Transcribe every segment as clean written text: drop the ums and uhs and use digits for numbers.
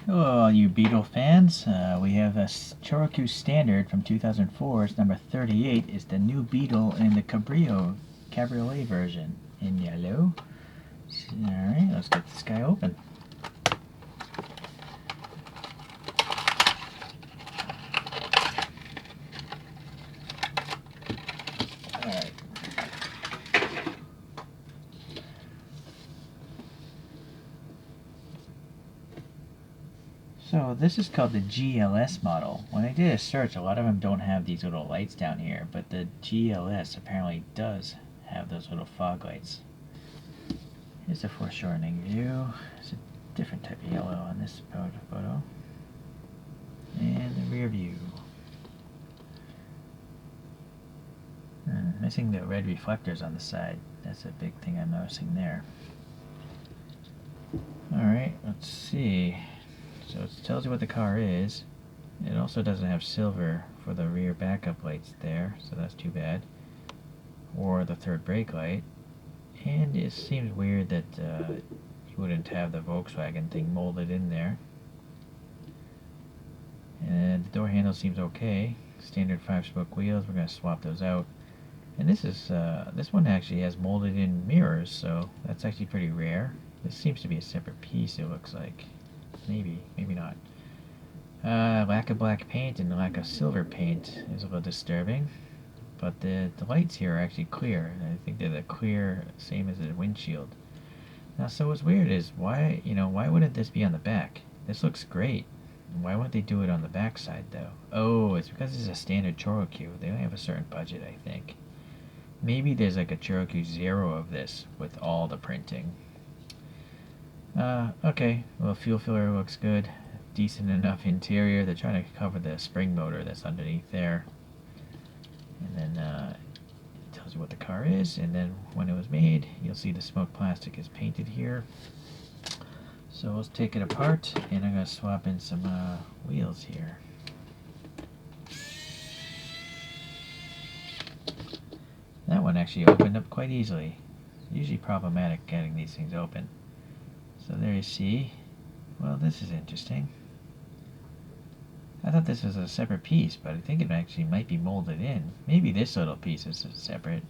Hello, all you Beetle fans. We have a Choro-Q Standard from 2004. It's number 38. It's the new Beetle in the Cabriolet version in yellow. Alright, let's get this guy open. Alright. So this is called the GLS model. When I did a search, a lot of them don't have these little lights down here, but the GLS apparently does have those little fog lights. Here's the foreshortening view. It's a different type of yellow on this photo. And the rear view. Missing the red reflectors on the side. That's a big thing I'm noticing there. Alright, let's see. So it tells you what the car is. It also doesn't have silver for the rear backup lights there, so that's too bad. Or the third brake light. And it seems weird that you wouldn't have the Volkswagen thing molded in there. And the door handle seems okay. Standard 5-spoke wheels, we're going to swap those out. And this one actually has molded in mirrors, so that's actually pretty rare. This seems to be a separate piece, it looks like. Maybe, maybe not. Lack of black paint and lack of silver paint is a little disturbing. But the lights here are actually clear. I think they're the clear, same as the windshield. Now, so what's weird is why wouldn't this be on the back? This looks great. Why wouldn't they do it on the back side though? Oh, it's because it's a standard Choro-Q. They only have a certain budget, I think. Maybe there's like a Choro-Q Zero of this with all the printing. Okay. Well, fuel filler looks good. Decent enough interior. They're trying to cover the spring motor that's underneath there. And then it tells you what the car is. And then when it was made, you'll see the smoked plastic is painted here. So let's take it apart, and I'm going to swap in some wheels here. That one actually opened up quite easily. It's usually problematic getting these things open. So there you see. Well, this is interesting. I thought this was a separate piece, but I think it actually might be molded in. Maybe this little piece is separate,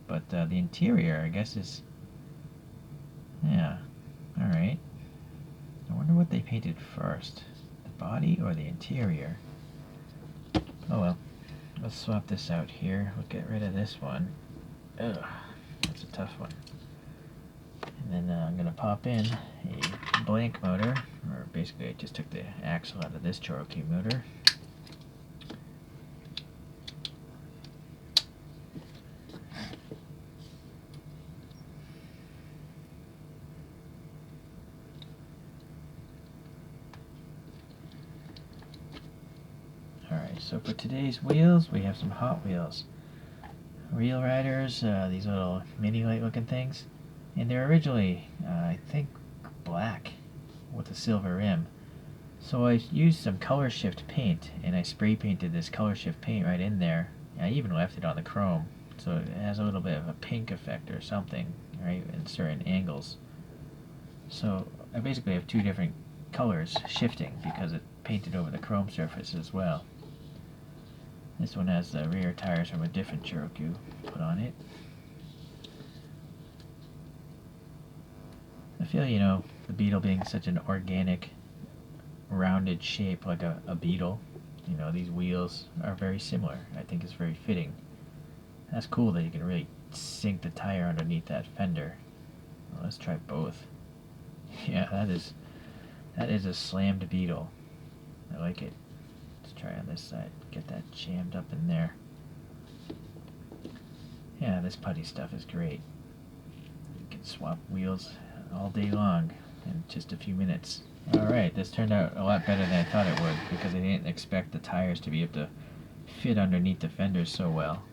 but the interior, I guess, is... Yeah, alright. I wonder what they painted first, the body or the interior. Oh well, let's swap this out here. We'll get rid of this one. Ugh, that's a tough one. And then I'm going to pop in a blank motor, or basically I just took the axle out of this Choro-Q motor. Alright, so for today's wheels, we have some Hot Wheels. Wheel Riders, these little mini light looking things. And they're originally, I think, black with a silver rim. So I used some color shift paint, and I spray painted this color shift paint right in there. I even left it on the chrome, so it has a little bit of a pink effect or something, right, in certain angles. So I basically have two different colors shifting because it painted over the chrome surface as well. This one has the rear tires from a different Choro-Q put on it. I feel, the Beetle being such an organic, rounded shape like a Beetle, these wheels are very similar. I think it's very fitting. That's cool that you can really sink the tire underneath that fender. Well, let's try both. Yeah, that is a slammed Beetle. I like it. Let's try on this side. Get that jammed up in there. Yeah, this putty stuff is great. You can swap wheels all day long in just a few minutes. Alright, this turned out a lot better than I thought it would because I didn't expect the tires to be able to fit underneath the fenders so well.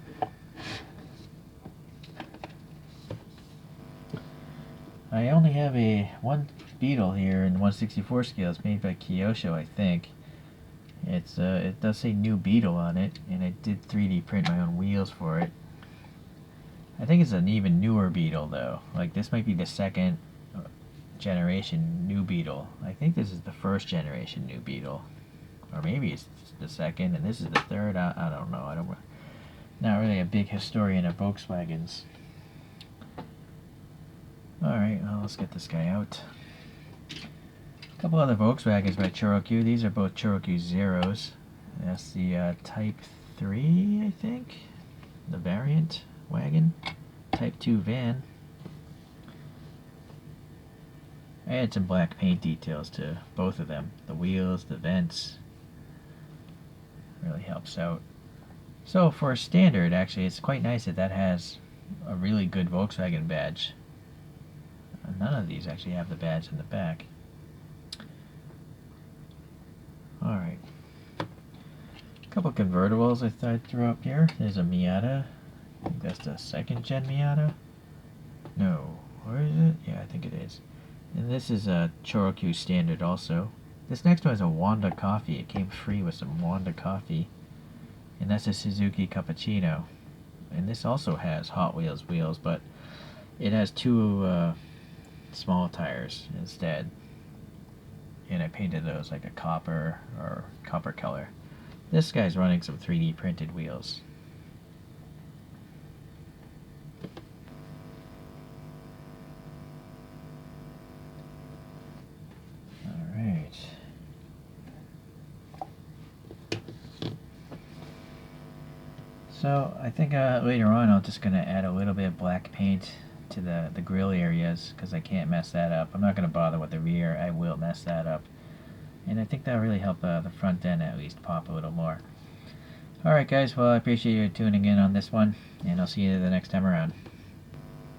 I only have one Beetle here in 1/64 scale. It's made by Kyosho, I think. It does say New Beetle on it, and I did 3D print my own wheels for it. I think it's an even newer Beetle though. Like this might be the second generation New Beetle. I think this is the first generation New Beetle, or maybe it's the second, and this is the third. I don't know. I don't. Not really a big historian of Volkswagens. All right, well, let's get this guy out. A couple other Volkswagens by Choro-Q. These are both Choro-Q Zeros. That's the Type 3, I think. The variant wagon. Type 2 van. I added some black paint details to both of them. The wheels, the vents. Really helps out. So for a standard, actually, it's quite nice that that has a really good Volkswagen badge. None of these actually have the badge in the back. Alright. A couple convertibles I thought I'd throw up here. There's a Miata. I think that's the second gen Miata. No. Where is it? Yeah, I think it is. And this is a ChoroQ standard also. This next one is a Wanda coffee. It came free with some Wanda coffee. And that's a Suzuki Cappuccino. And this also has Hot Wheels wheels, but it has two small tires instead. And I painted those like a copper or copper color. This guy's running some 3D printed wheels. Alright. So I think later on I'm just going to add a little bit of black paint to the grill areas because I can't mess that up. I'm not going to bother with the rear. I will mess that up. And I think that'll really help the front end at least pop a little more. Alright guys, well I appreciate you tuning in on this one, and I'll see you the next time around.